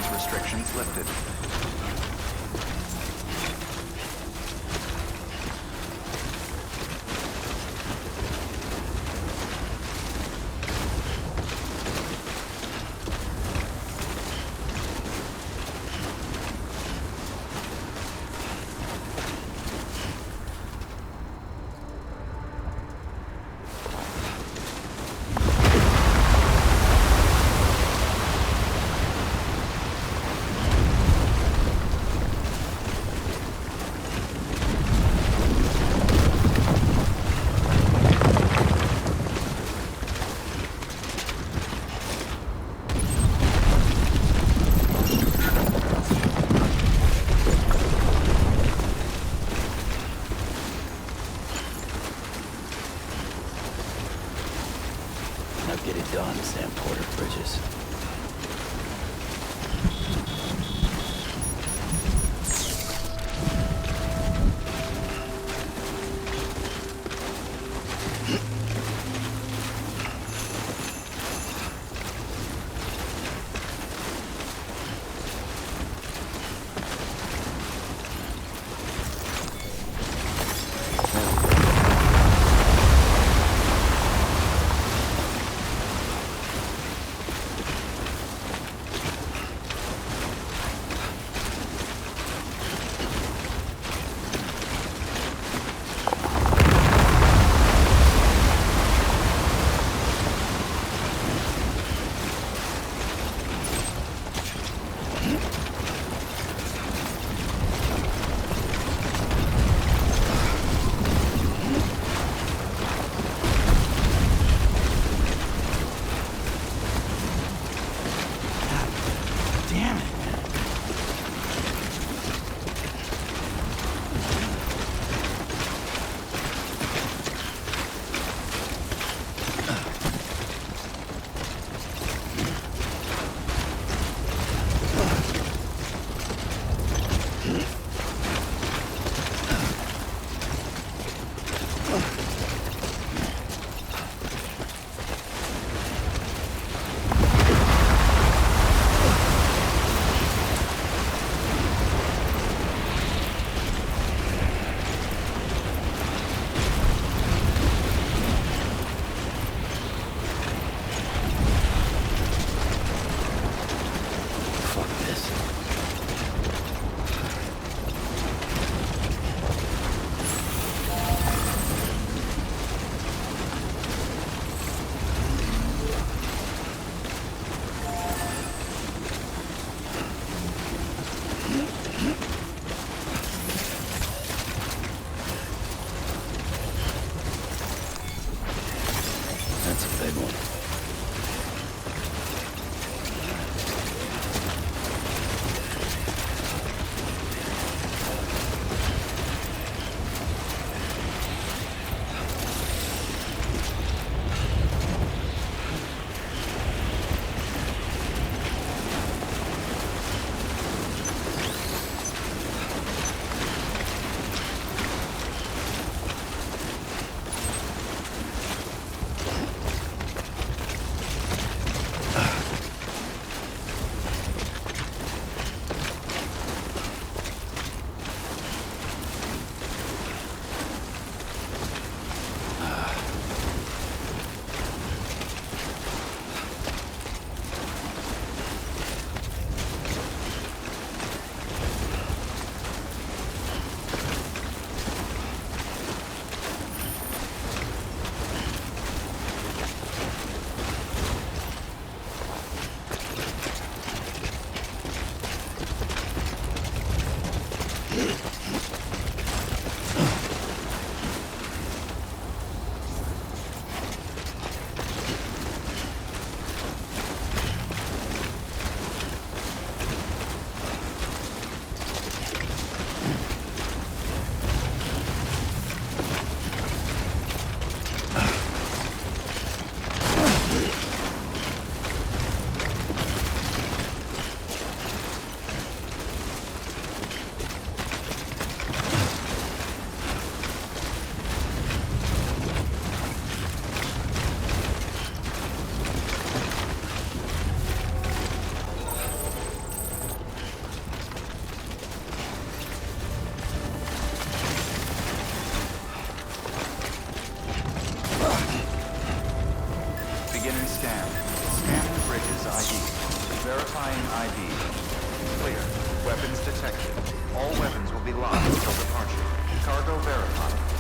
access restrictions lifted. Now get it done, Sam Porter Bridges.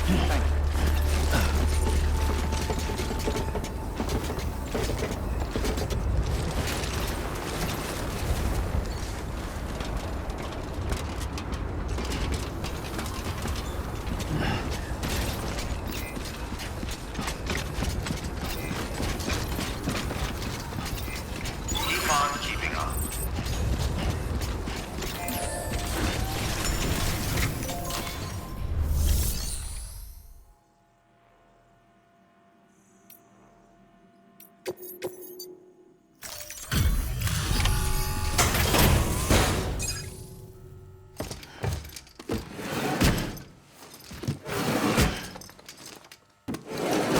Thank you. Keep on keeping on.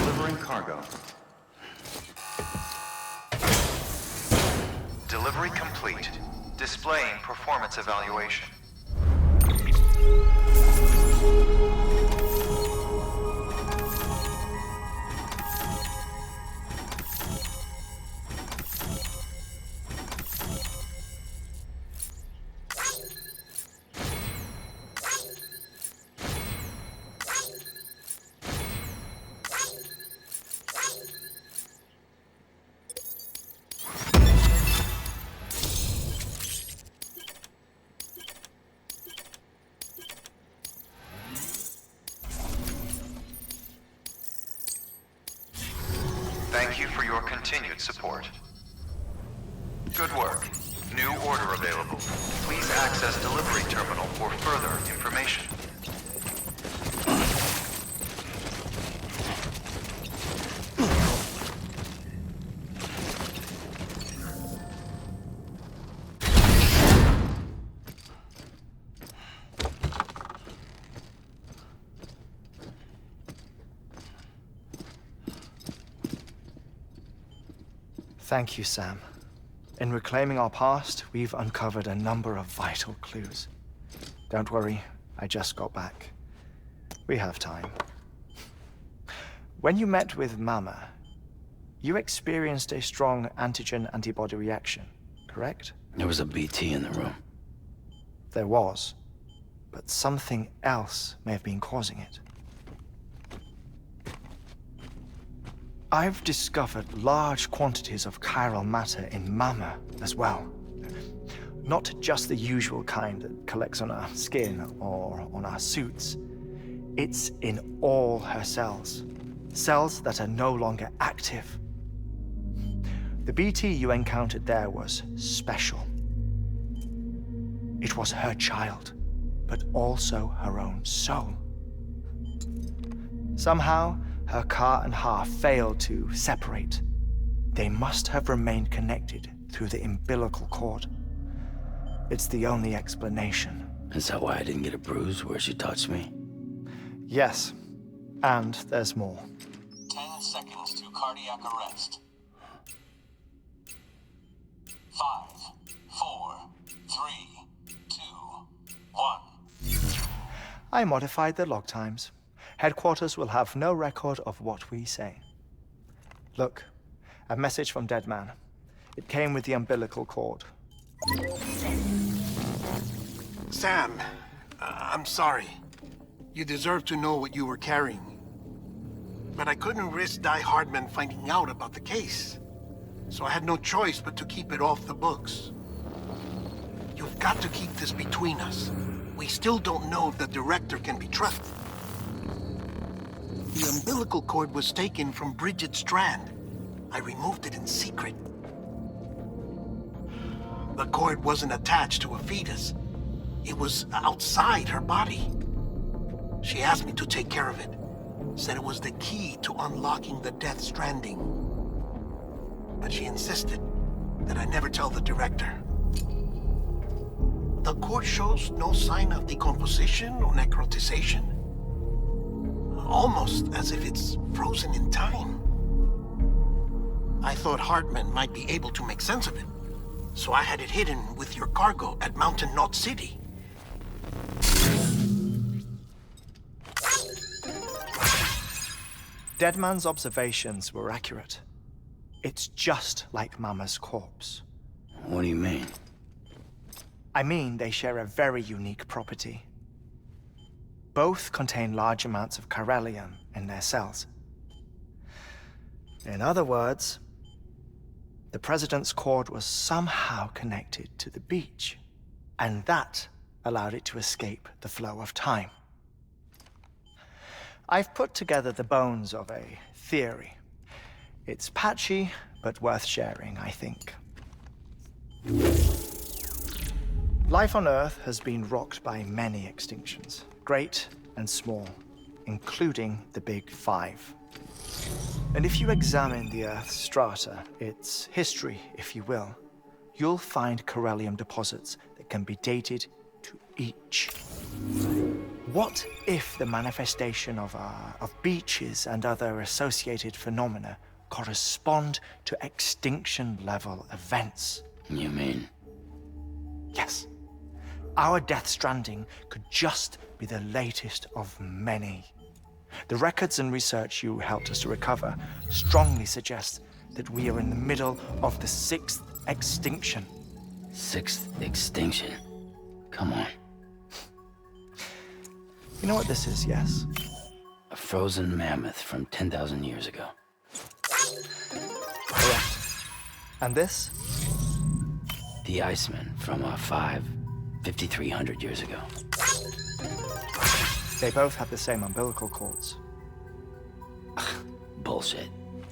Delivering cargo. Delivery complete. Displaying performance evaluation. Thank you for your continued support. Good work. New order available. Please access delivery terminal for further information. Thank you, Sam. In reclaiming our past, we've uncovered a number of vital clues. Don't worry, I just got back. We have time. When you met with Mama, you experienced a strong antigen-antibody reaction, correct? There was a BT in the room. There was, but something else may have been causing it. I've discovered large quantities of chiral matter in Mama as well. Not just the usual kind that collects on our skin or on our suits. It's in all her cells. Cells that are no longer active. The BT you encountered there was special. It was her child, but also her own soul. Somehow, her car and half failed to separate. They must have remained connected through the umbilical cord. It's the only explanation. Is that why I didn't get a bruise where she touched me? Yes, and there's more. 10 seconds to cardiac arrest. 5, 4, 3, 2, 1. I modified the log times. Headquarters will have no record of what we say. Look, a message from Dead Man. It came with the umbilical cord. Sam, I'm sorry. You deserve to know what you were carrying. But I couldn't risk Die Hardman finding out about the case. So I had no choice but to keep it off the books. You've got to keep this between us. We still don't know if the director can be trusted. The umbilical cord was taken from Bridget Strand. I removed it in secret. The cord wasn't attached to a fetus. It was outside her body. She asked me to take care of it. Said it was the key to unlocking the Death Stranding. But she insisted that I never tell the director. The cord shows no sign of decomposition or necrotization. Almost as if it's frozen in time. I thought Hartman might be able to make sense of it, so I had it hidden with your cargo at Mountain Knot City. Deadman's observations were accurate. It's just like Mama's corpse. What do you mean? I mean, they share a very unique property. both contain large amounts of chiralium in their cells. In other words, the president's cord was somehow connected to the beach, and that allowed it to escape the flow of time. I've put together the bones of a theory. It's patchy, but worth sharing, I think. Life on Earth has been rocked by many extinctions, great and small, including the Big Five. And if you examine the Earth's strata, its history, if you will, you'll find chiralium deposits that can be dated to each. What if the manifestation of beaches and other associated phenomena correspond to extinction-level events? You mean? Yes. Our Death Stranding could just be the latest of many. The records and research you helped us to recover strongly suggest that we are in the middle of the 6th extinction. 6th extinction? Come on. You know what this is, yes? A frozen mammoth from 10,000 years ago. Correct. And this? The Iceman from 5,300 years ago. They both have the same umbilical cords. Bullshit.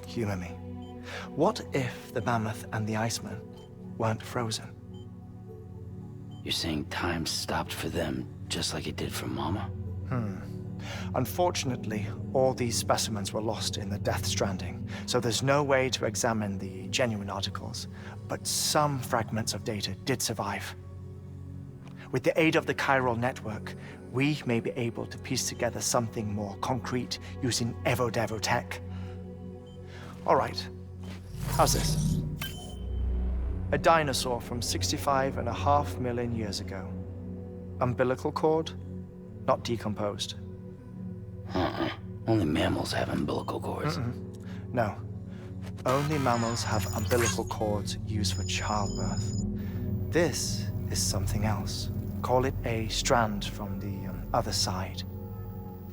Humor me. What if the mammoth and the Iceman weren't frozen? You're saying time stopped for them just like it did for Mama? Unfortunately, all these specimens were lost in the Death Stranding, so there's no way to examine the genuine articles, but some fragments of data did survive. With the aid of the chiral network, we may be able to piece together something more concrete using Evo-Devo tech. All right, how's this? A dinosaur from 65.5 million years ago. Umbilical cord, not decomposed. Only mammals have umbilical cords. No, only mammals have umbilical cords used for childbirth. This is something else. Call it a strand from the other side.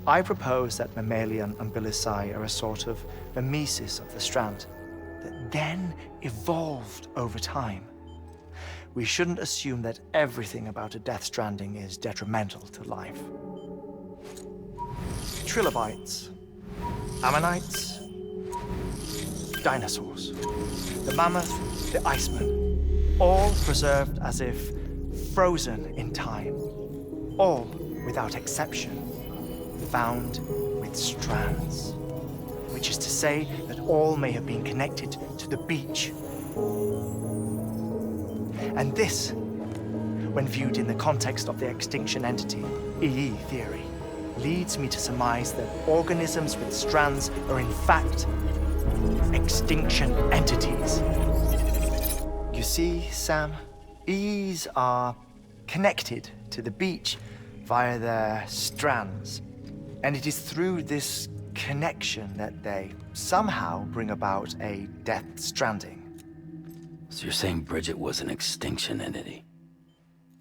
I propose that mammalian umbilici are a sort of mimesis of the strand that then evolved over time. We shouldn't assume that everything about a Death Stranding is detrimental to life. Trilobites, ammonites, dinosaurs, the mammoth, the Iceman, all preserved as if frozen in time, all, without exception, found with strands, which is to say that all may have been connected to the beach. And this, when viewed in the context of the extinction entity, EE theory, leads me to surmise that organisms with strands are in fact extinction entities. You see, Sam, EEs are connected to the beach via their strands. And it is through this connection that they somehow bring about a Death Stranding. So you're saying Bridget was an extinction entity?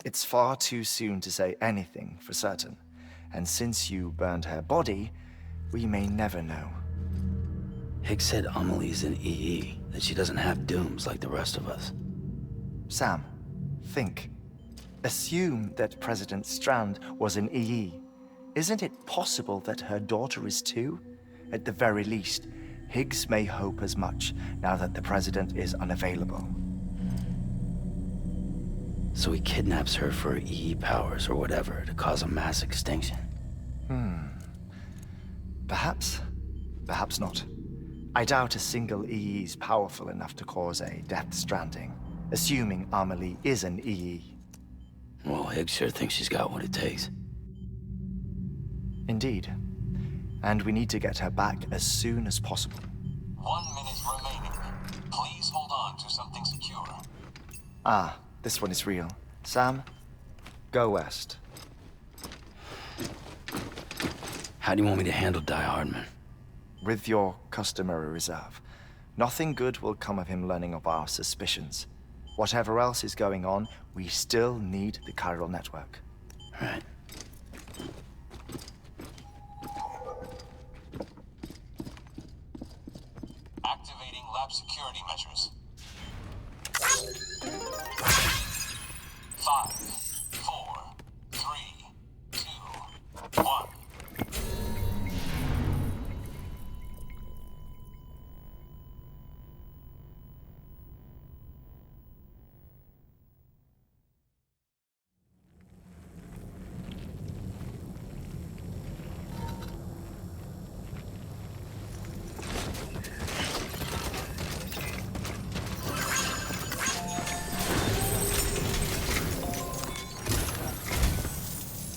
It's far too soon to say anything for certain. And since you burned her body, we may never know. Higgs said Amelie's an EE, that she doesn't have dooms like the rest of us. Sam, think. Assume that President Strand was an EE. Isn't it possible that her daughter is too? At the very least, Higgs may hope as much now that the president is unavailable. So he kidnaps her for EE powers or whatever to cause a mass extinction. Perhaps. Perhaps not. I doubt a single EE is powerful enough to cause a Death Stranding, assuming Amelie is an EE. Well, Higgs sure thinks she's got what it takes. Indeed. And we need to get her back as soon as possible. 1 minute remaining. Please hold on to something secure. Ah, this one is real. Sam, go west. How do you want me to handle Die Hardman? With your customary reserve. Nothing good will come of him learning of our suspicions. Whatever else is going on, we still need the chiral network. Right. lab security measures. 5, 4, 3, 2, 1.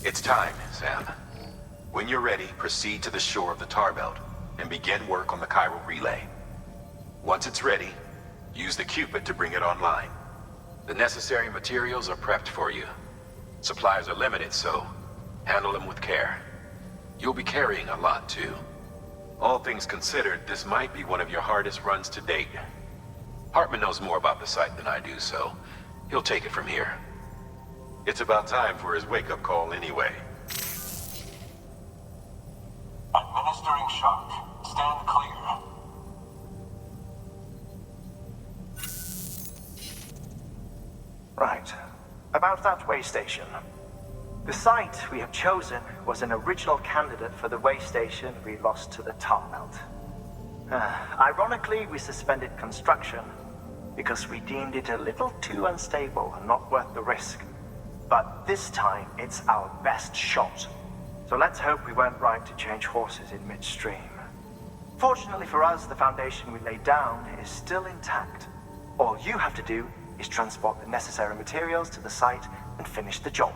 It's time, Sam. When you're ready, proceed to the shore of the tar belt and begin work on the chiral relay. Once it's ready, use the Cupid to bring it online. The necessary materials are prepped for you. Supplies are limited, so handle them with care. You'll be carrying a lot, too. All things considered, this might be one of your hardest runs to date. Hartman knows more about the site than I do, so he'll take it from here. It's about time for his wake-up call anyway. Administering shock. Stand clear. Right. About that way station. The site we have chosen was an original candidate for the way station we lost to the tar belt. Ironically, we suspended construction because we deemed it a little too unstable and not worth the risk. But this time, it's our best shot. So let's hope we weren't right to change horses in midstream. Fortunately for us, the foundation we laid down is still intact. All you have to do is transport the necessary materials to the site and finish the job.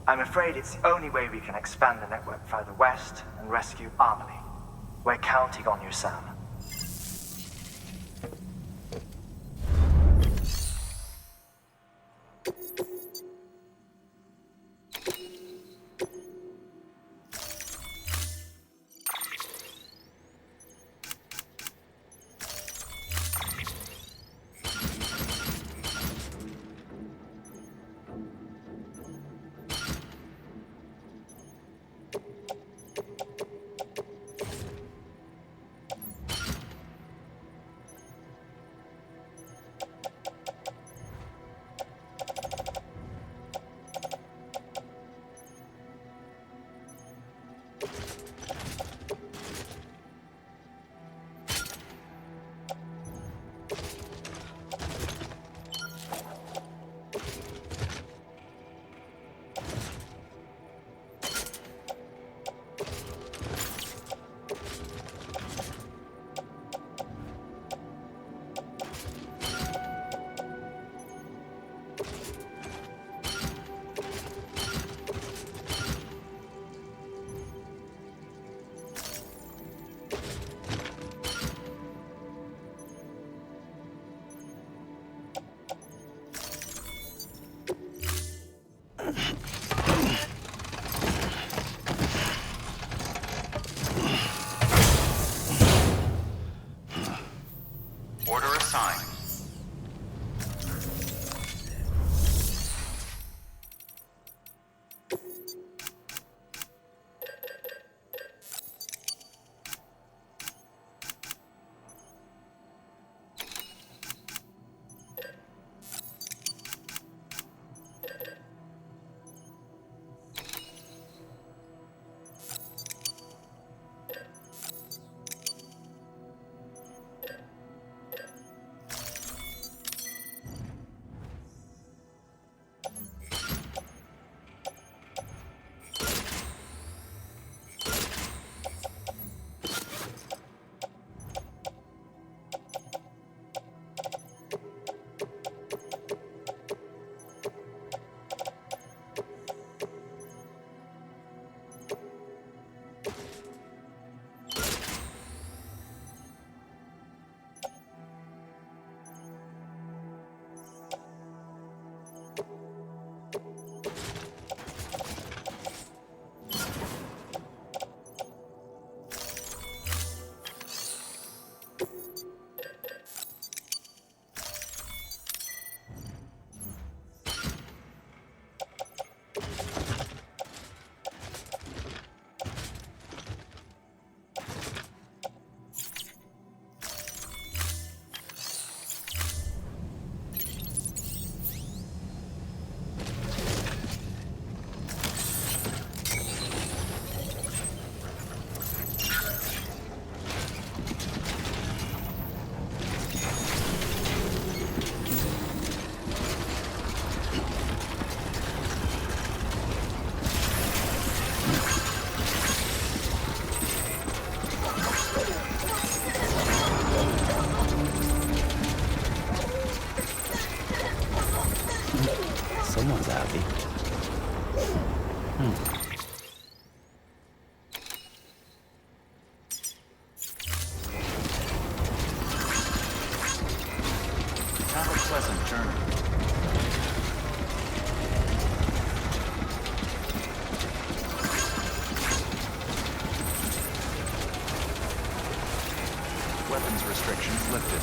I'm afraid it's the only way we can expand the network further west and rescue Amelie. We're counting on you, Sam. Order assigned. pleasant journey. Weapons restrictions lifted.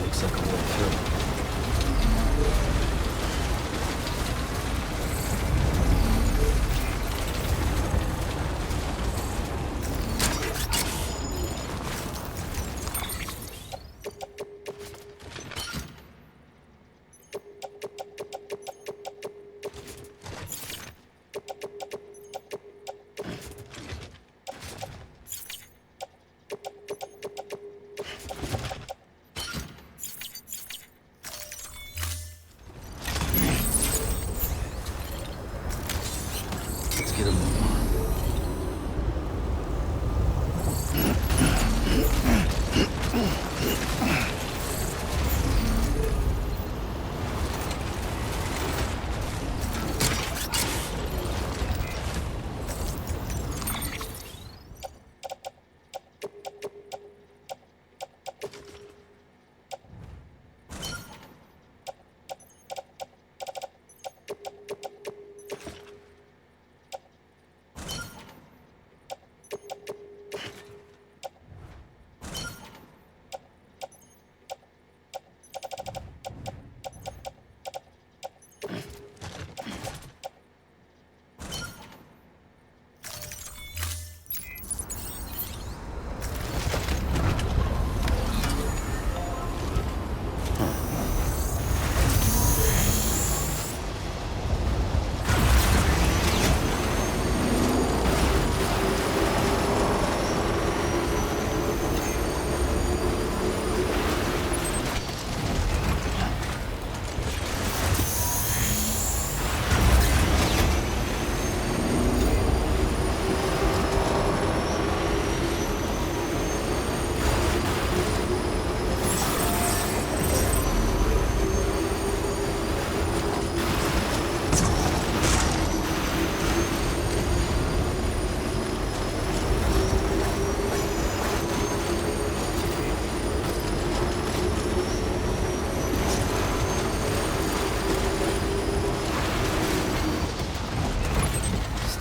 Looks like a way through. Let's get a move on.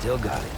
Still got it.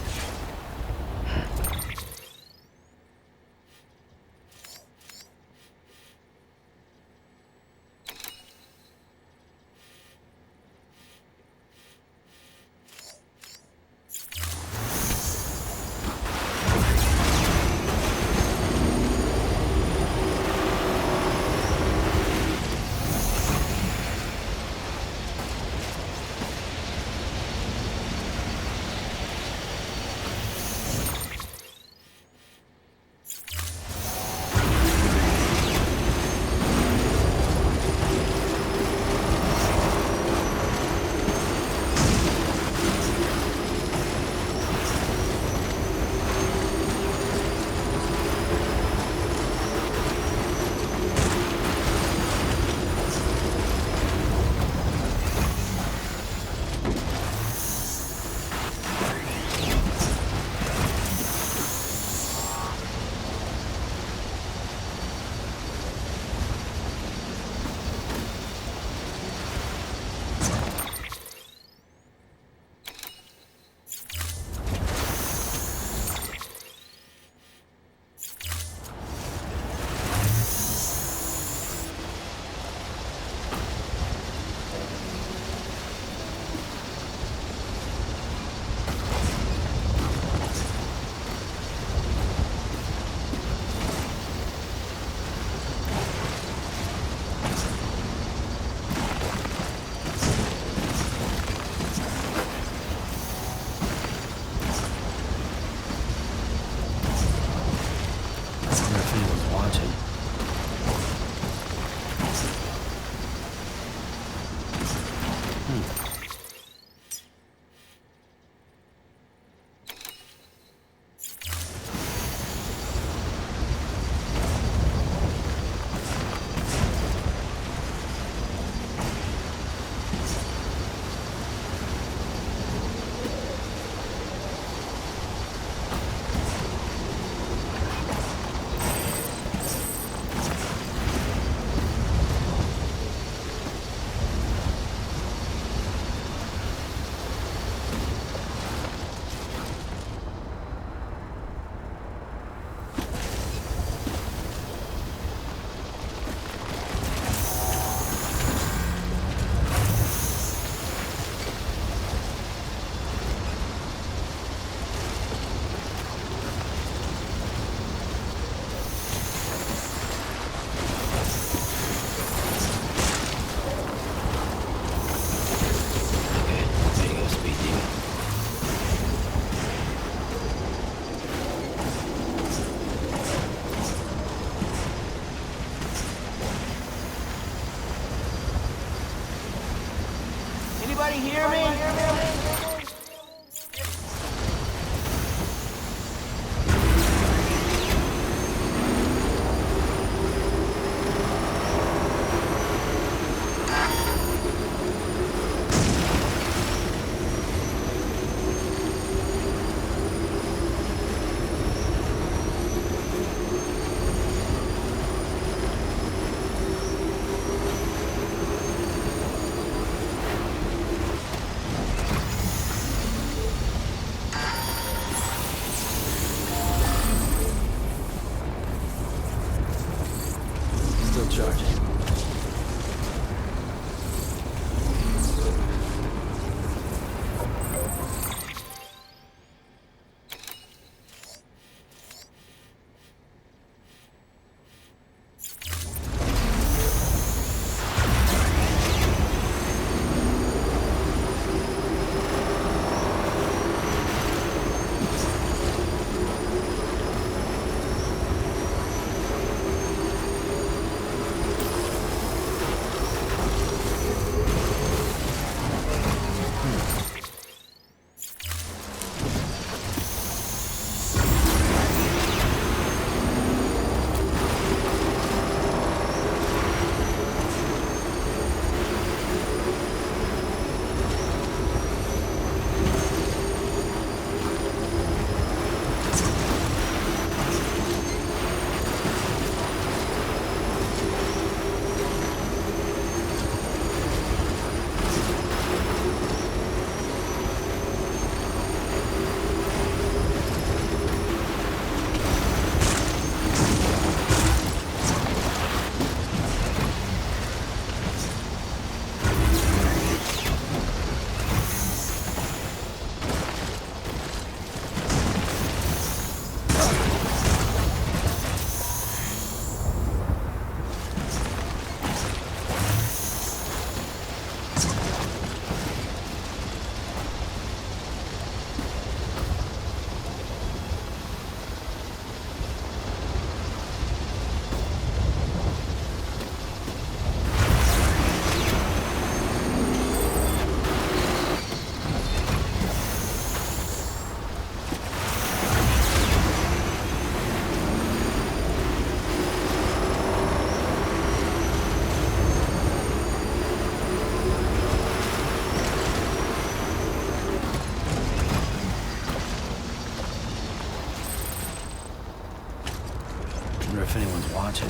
Wonder if anyone's watching.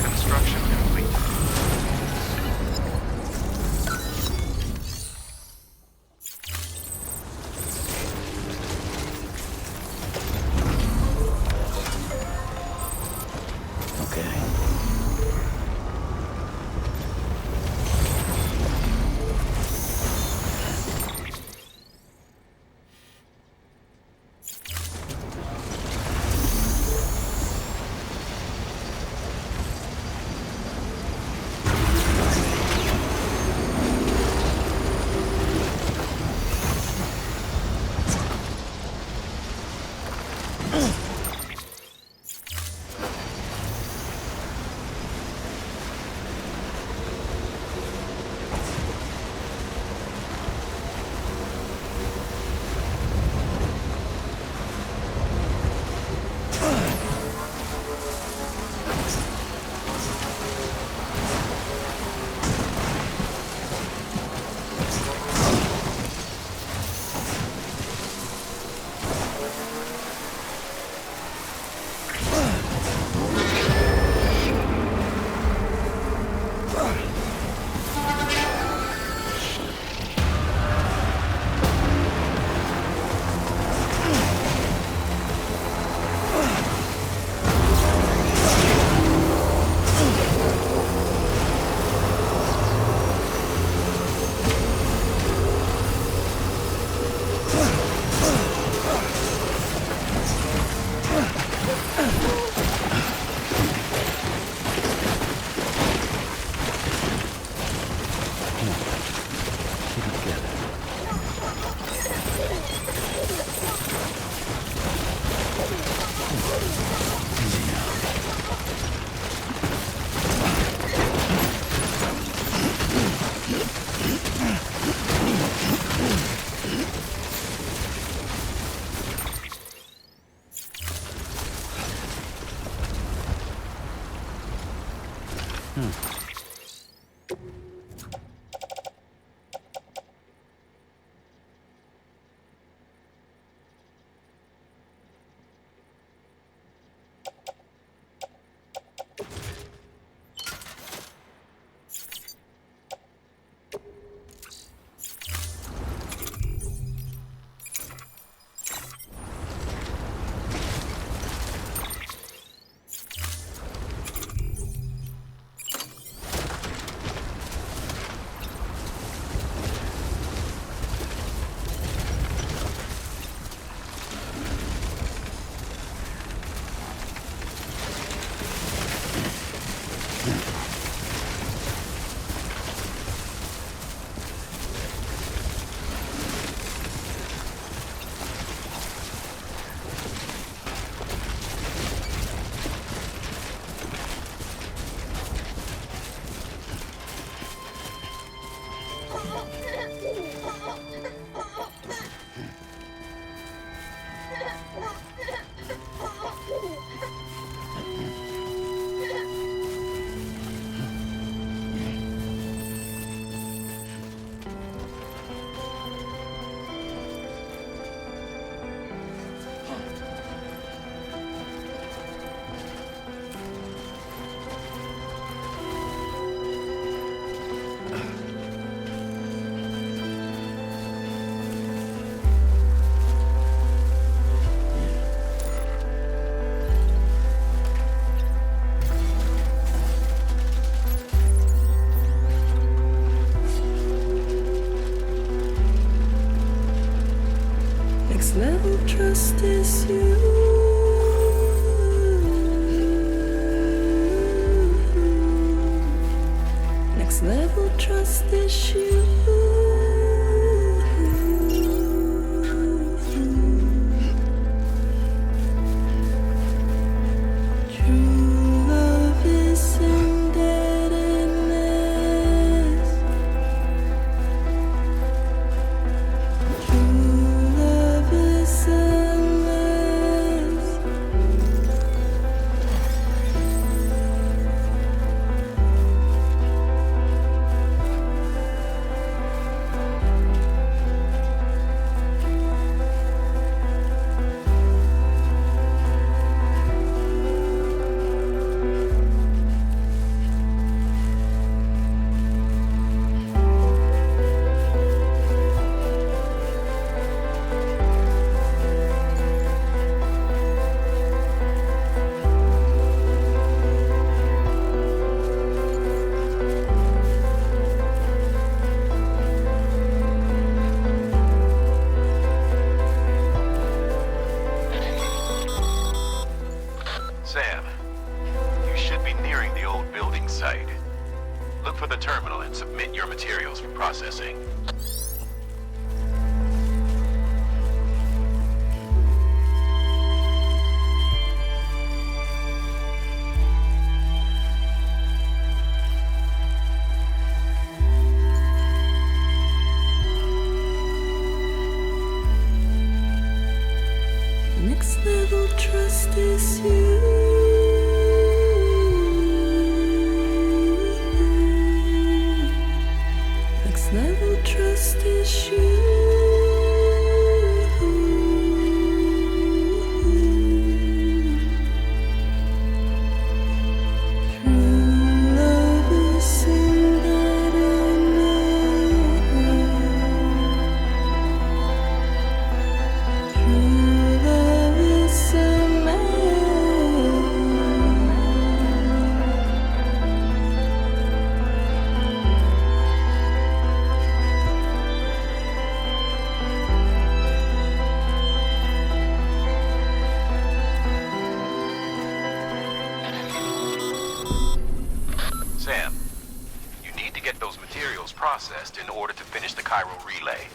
Construction complete. trust is you. Next level trust is you. True love is indebtedness. True love is endless. Sam, you should be nearing the old building site. Look for the terminal and submit your materials for processing. Next level trust is you. Next level trust is you. True love is indebtedness. True love is a man. Sam, you need to get those materials processed in order to finish the Cairo relay.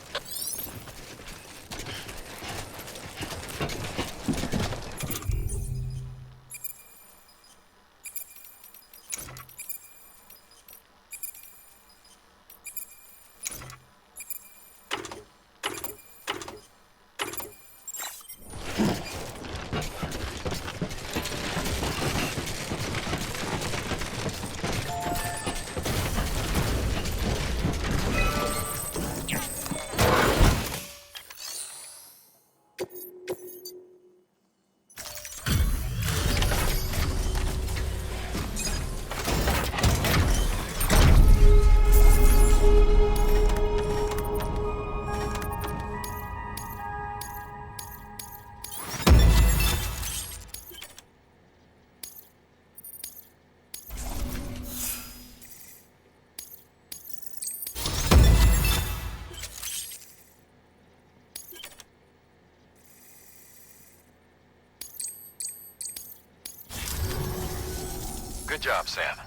Good job, Sam.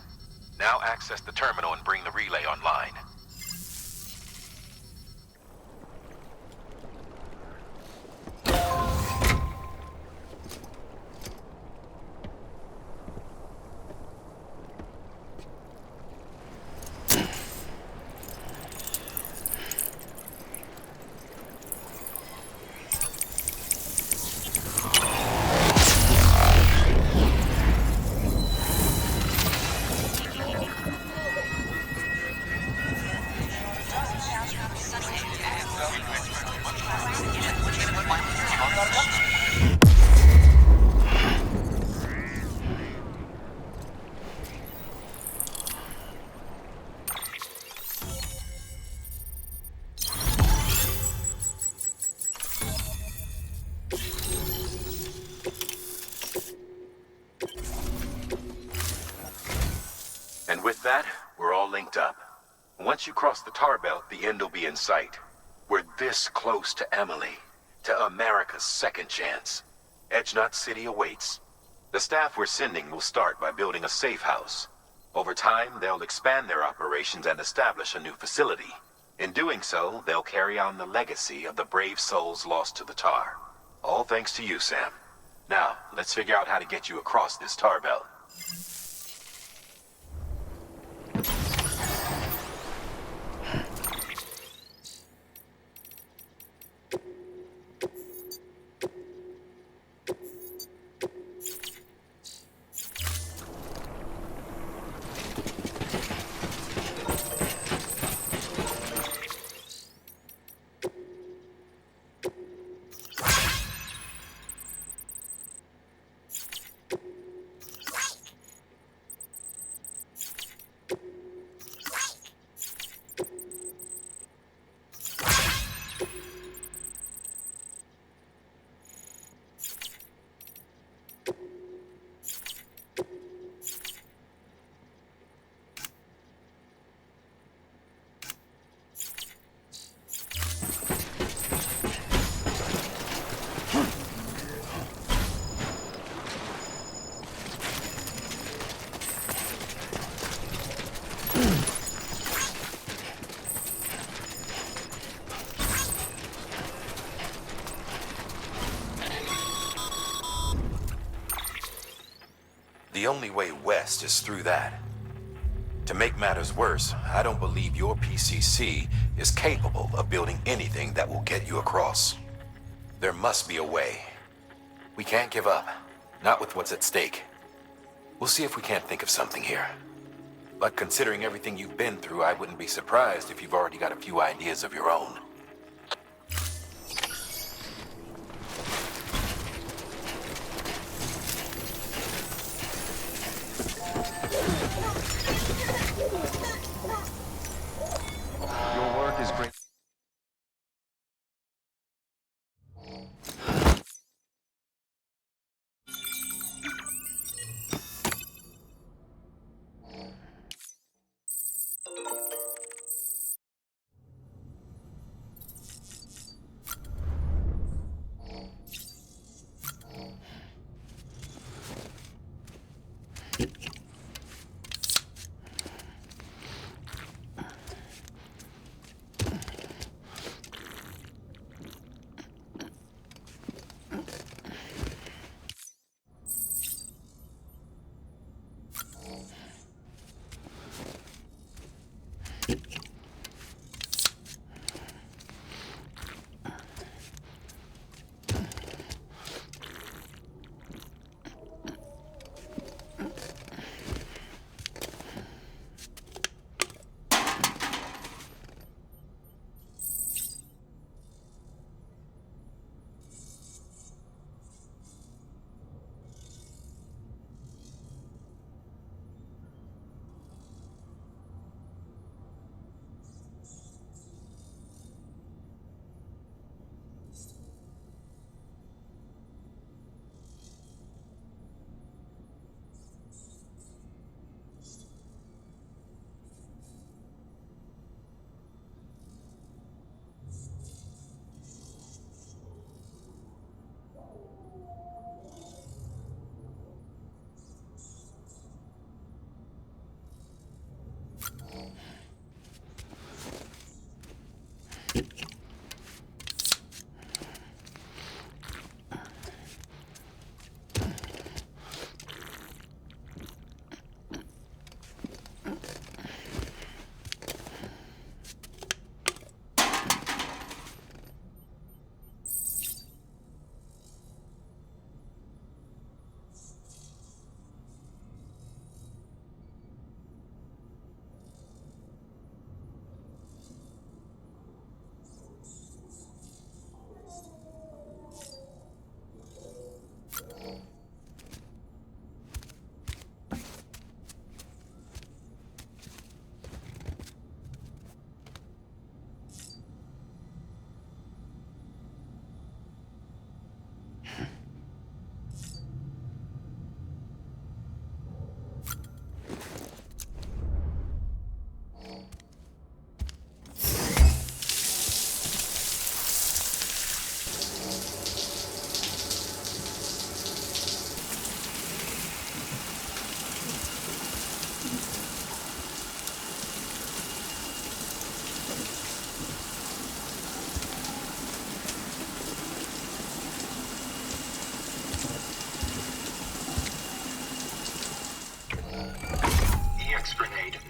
Now access the terminal and bring the relay online. And with that, we're all linked up. Once you cross the tar belt, the end will be in sight. We're this close to Emily. to America's second chance. Edgenut City awaits. The staff we're sending will start by building a safe house. Over time, they'll expand their operations and establish a new facility. In doing so, they'll carry on the legacy of the brave souls lost to the tar. All thanks to you, Sam. Now, let's figure out how to get you across this tar belt. The only way west is through that. To make matters worse, I don't believe your PCC is capable of building anything that will get you across. There must be a way. We can't give up, not with what's at stake. We'll see if we can't think of something here. But considering everything you've been through, I wouldn't be surprised if you've already got a few ideas of your own. Your work is great.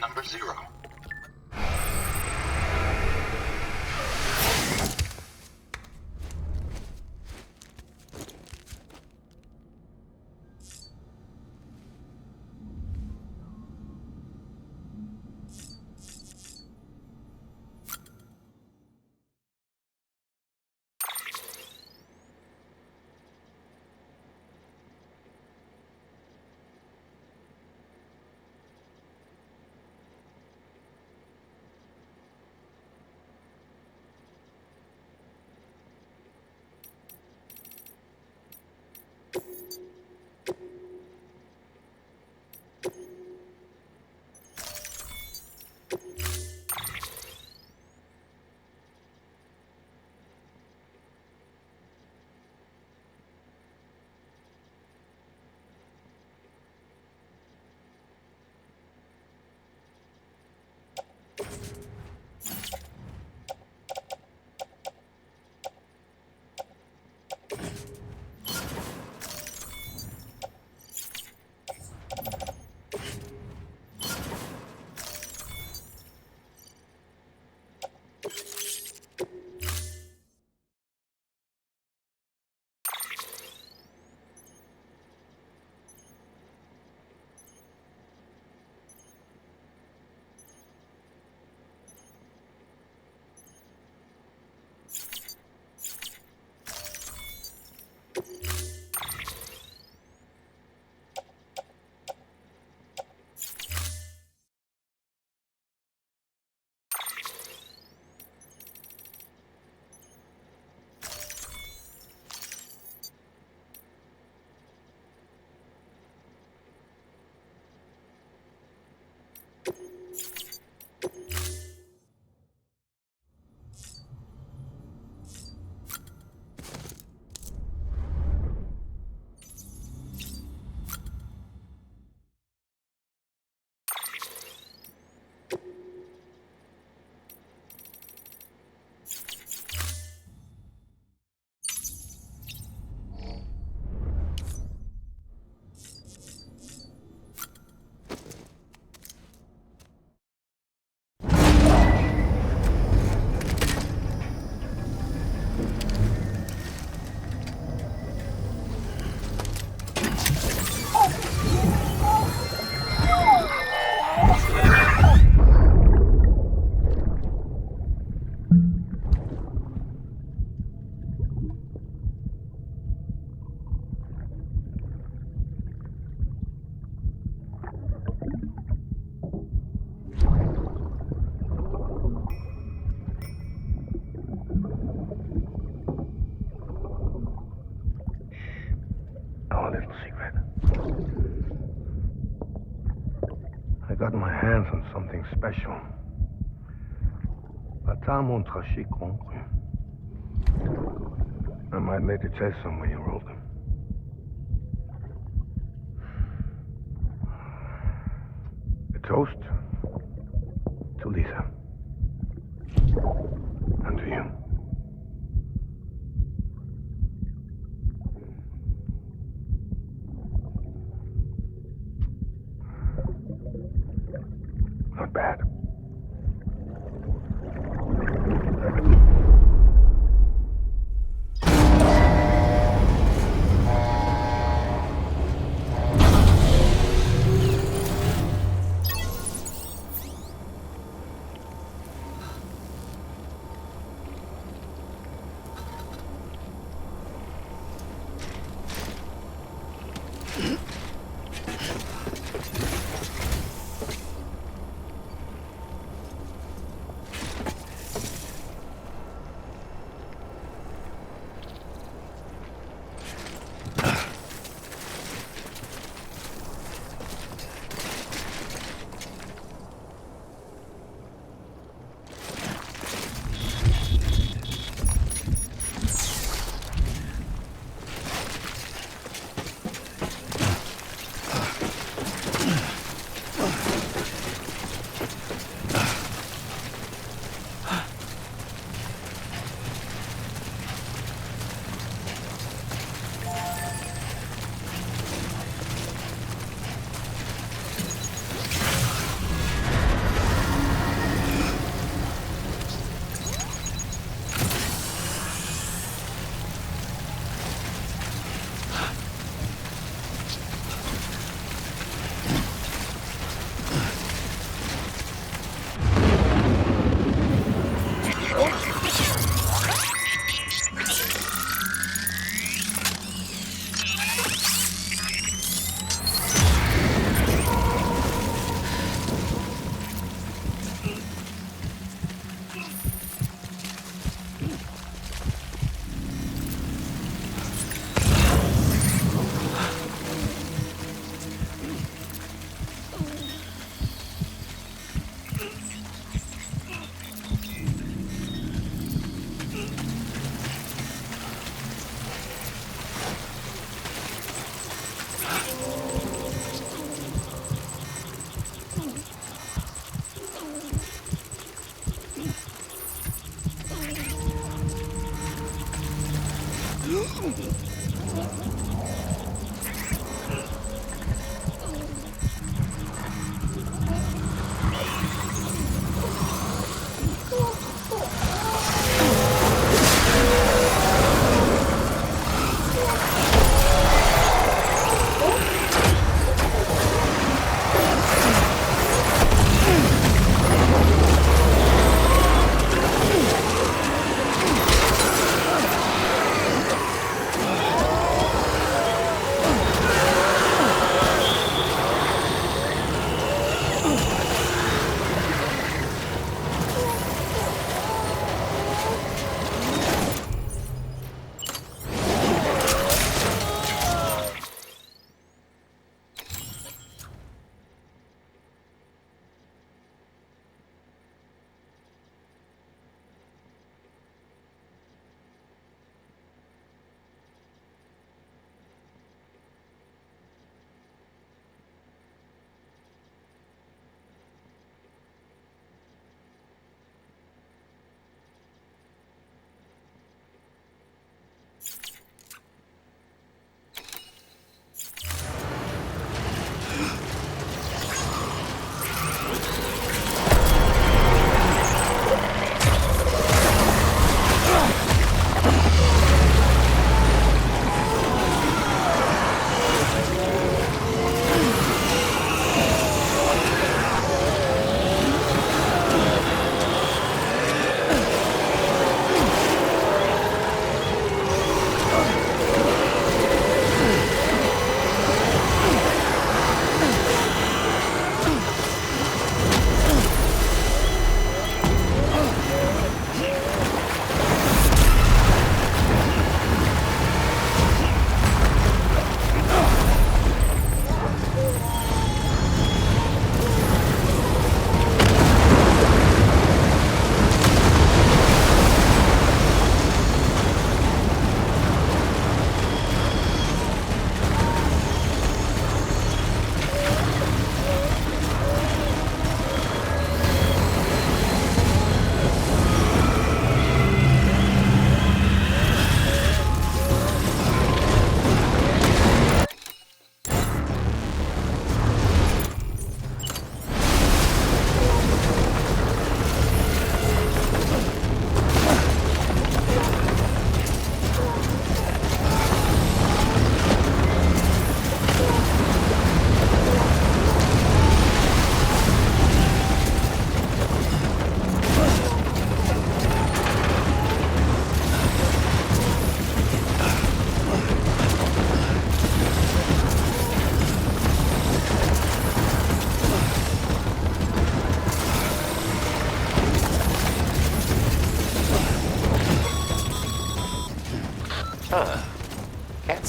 number 0. Our little secret. I got my hands on something special. Papa mon tracé conclu. I might later test them when you're older. A toast to Lisa. And to you. Not bad.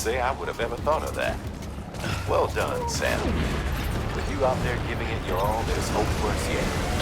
say I would have ever thought of that. Well done, Sam. With you out there giving it your all, there's hope for us yet.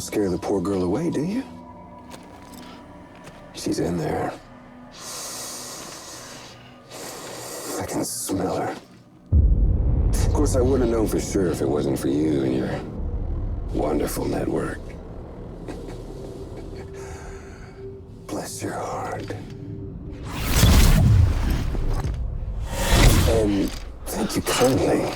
want to scare the poor girl away, do you? She's in there. I can smell her. Of course, I wouldn't have known for sure if it wasn't for you and your wonderful network. Bless your heart. And thank you kindly.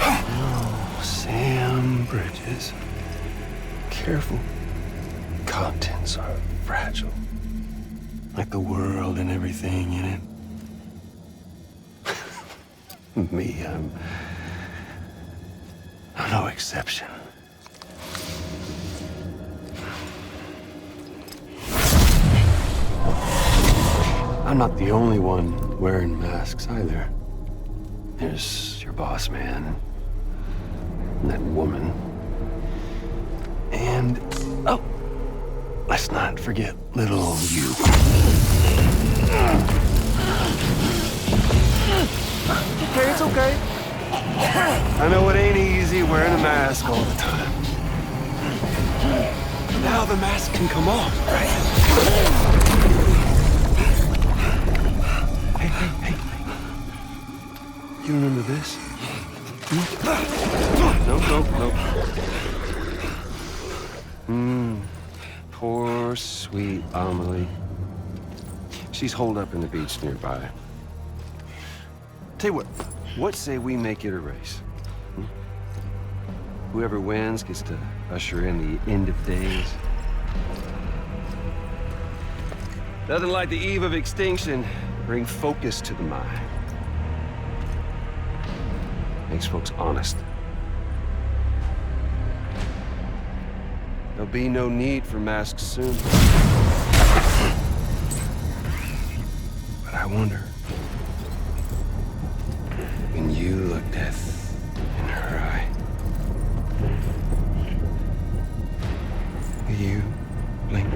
Oh, Sam Bridges. Careful. Contents are fragile. Like the world and everything in it. Me, I'm no exception. I'm not the only one wearing masks either. There's your boss man, and that woman, and, oh, let's not forget little you. Okay, it's okay. I know it ain't easy wearing a mask all the time. Now the mask can come off, right? Hey. You remember this? No. Poor, sweet Amelie. She's holed up in the beach nearby. Tell you what say we make it a race? Whoever wins gets to usher in the end of days. Nothing like the eve of extinction. Bring focus to the mind. Makes folks honest. There'll be no need for masks soon. But I wonder, when you look death in her eye, will you blink?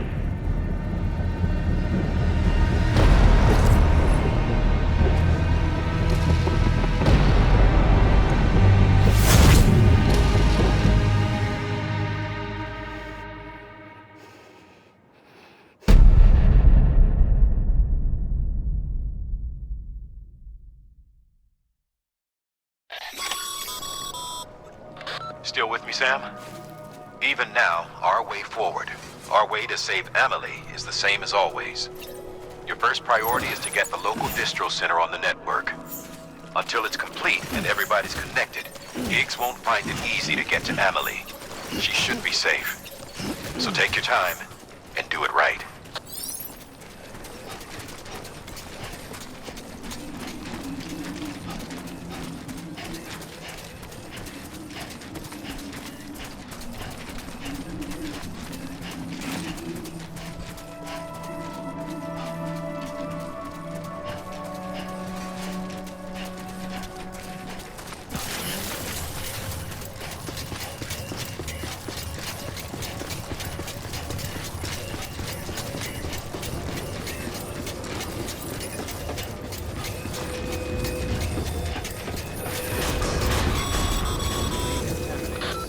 Still with me, Sam? Even now, our way forward, our way to save Amelie is the same as always. Your first priority is to get the local distro center on the network. Until it's complete and everybody's connected, Higgs won't find it easy to get to Amelie. She should be safe. So take your time and do it right.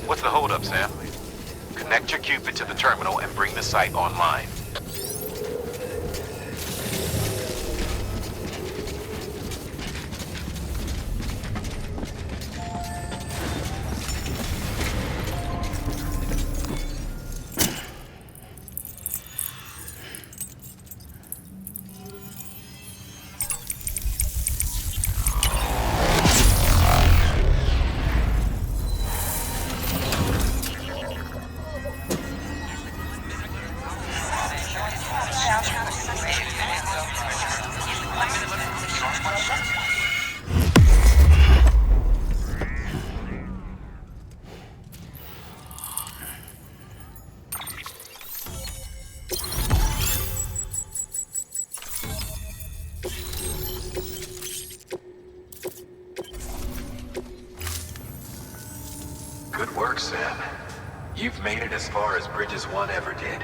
What's the holdup, Sam? Connect your Cupid to the terminal and bring the site online. Good work, Sam. You've made it as far as Bridges 1 ever did.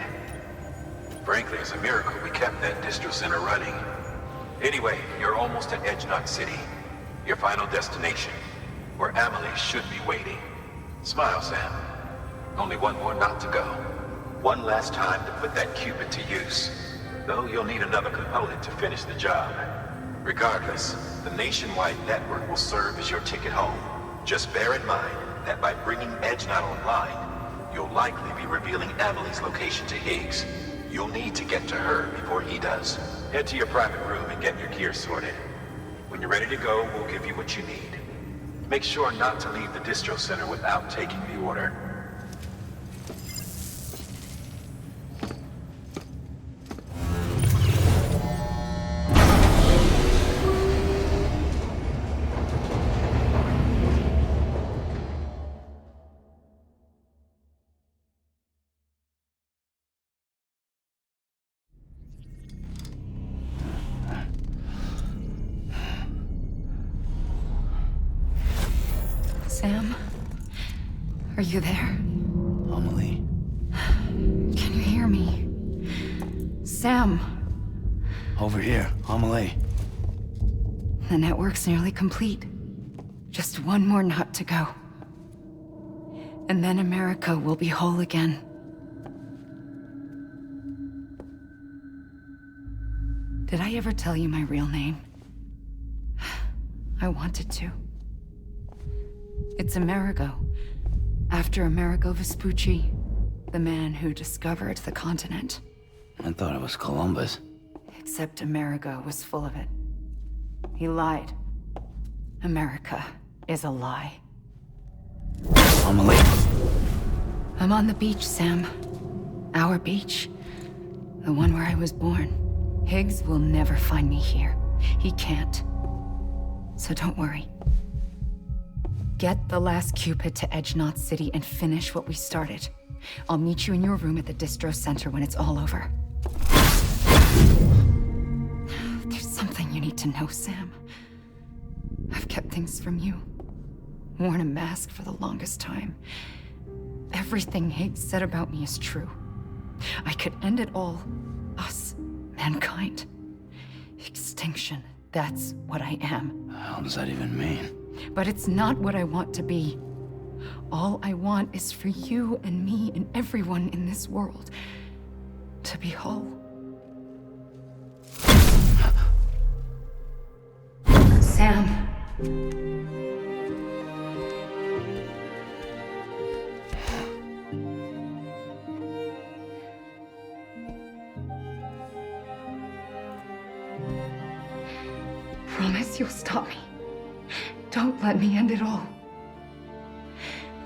Frankly, it's a miracle we kept that distro center running. Anyway, you're almost at Edge Knot City. Your final destination, where Amelie should be waiting. Smile, Sam. Only one more knot to go. One last time to put that Cupid to use. Though you'll need another component to finish the job. Regardless, the nationwide network will serve as your ticket home. Just bear in mind that by bringing EdgeNet online, you'll likely be revealing Amelie's location to Higgs. You'll need to get to her before he does. Head to your private room and get your gear sorted. When you're ready to go, we'll give you what you need. Make sure not to leave the distro center without taking the order. Sam? Are you there? Amelie. Can you hear me? Sam! Over here, Amelie. The network's nearly complete. Just one more knot to go. And then America will be whole again. Did I ever tell you my real name? I wanted to. It's Amerigo, after Amerigo Vespucci, the man who discovered the continent. I thought it was Columbus. Except Amerigo was full of it. He lied. America is a lie. Amelie. I'm on the beach, Sam. Our beach. The one where I was born. Higgs will never find me here. He can't. So don't worry. Get the last Cupid to EdgeNet City and finish what we started. I'll meet you in your room at the distro center when it's all over. There's something you need to know, Sam. I've kept things from you. Worn a mask for the longest time. Everything Higgs said about me is true. I could end it all. Us. Mankind. Extinction. That's what I am. What the hell does that even mean? But it's not what I want to be. All I want is for you and me and everyone in this world to be whole. Sam. Promise you'll stop me. Don't let me end it all.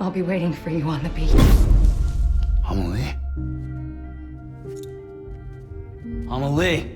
I'll be waiting for you on the beach. Amelie? Amelie!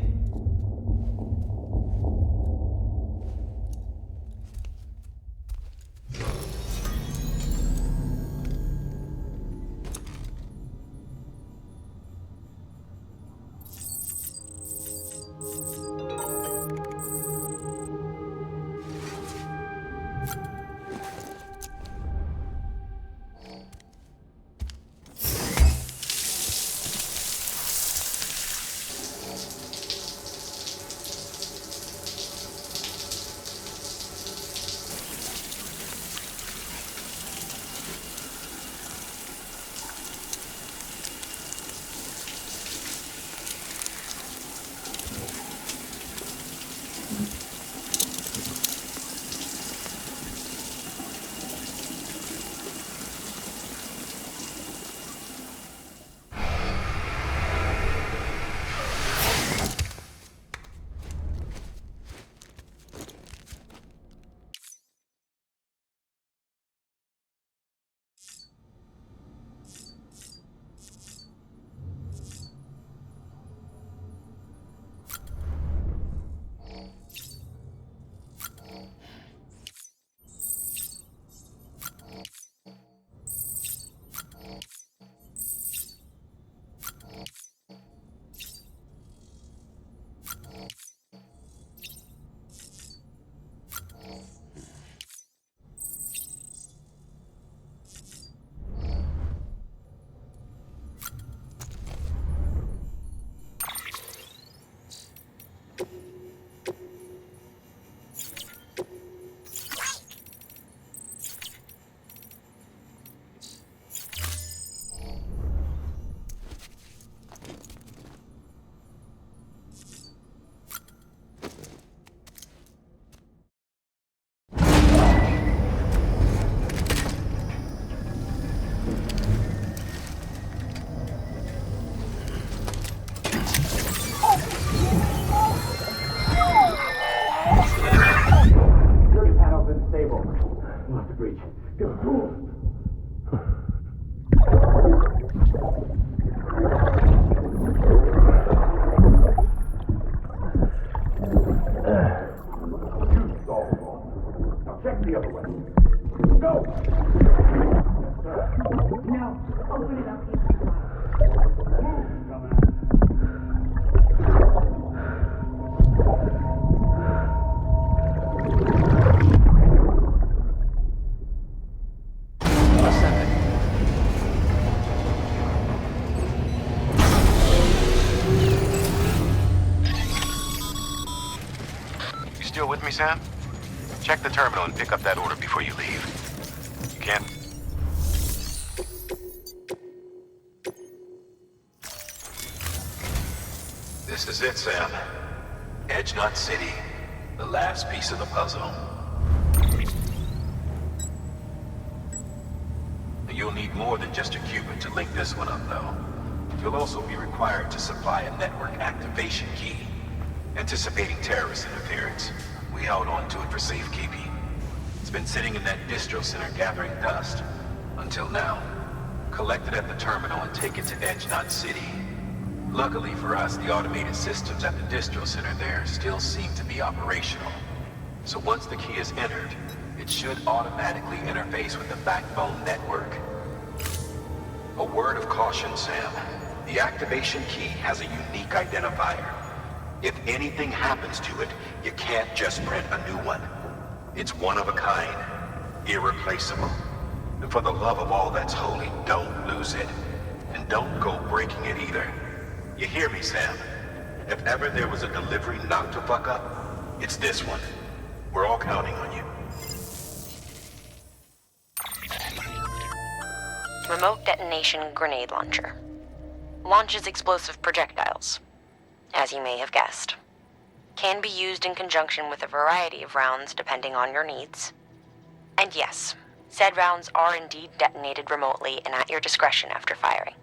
You still with me, Sam? Check the terminal and pick up that order before you leave. You can't... This is it, Sam. Edge Knot City. The last piece of the puzzle. You'll need more than just a Cupid to link this one up, though. You'll also be required to supply a network activation key. Anticipating terrorist interference, we held on to it for safekeeping. It's been sitting in that distro center gathering dust. Until now. Collect it at the terminal and take it to Edge Knot City. Luckily for us, the automated systems at the distro center there still seem to be operational. So once the key is entered, it should automatically interface with the backbone network. A word of caution, Sam. The activation key has a unique identifier. If anything happens to it, you can't just print a new one. It's one of a kind, irreplaceable. And for the love of all that's holy, don't lose it. And don't go breaking it either. You hear me, Sam? If ever there was a delivery not to fuck up, it's this one. We're all counting on you. Remote detonation grenade launcher. Launches explosive projectiles. As you may have guessed. Can be used in conjunction with a variety of rounds depending on your needs. And yes, said rounds are indeed detonated remotely and at your discretion after firing.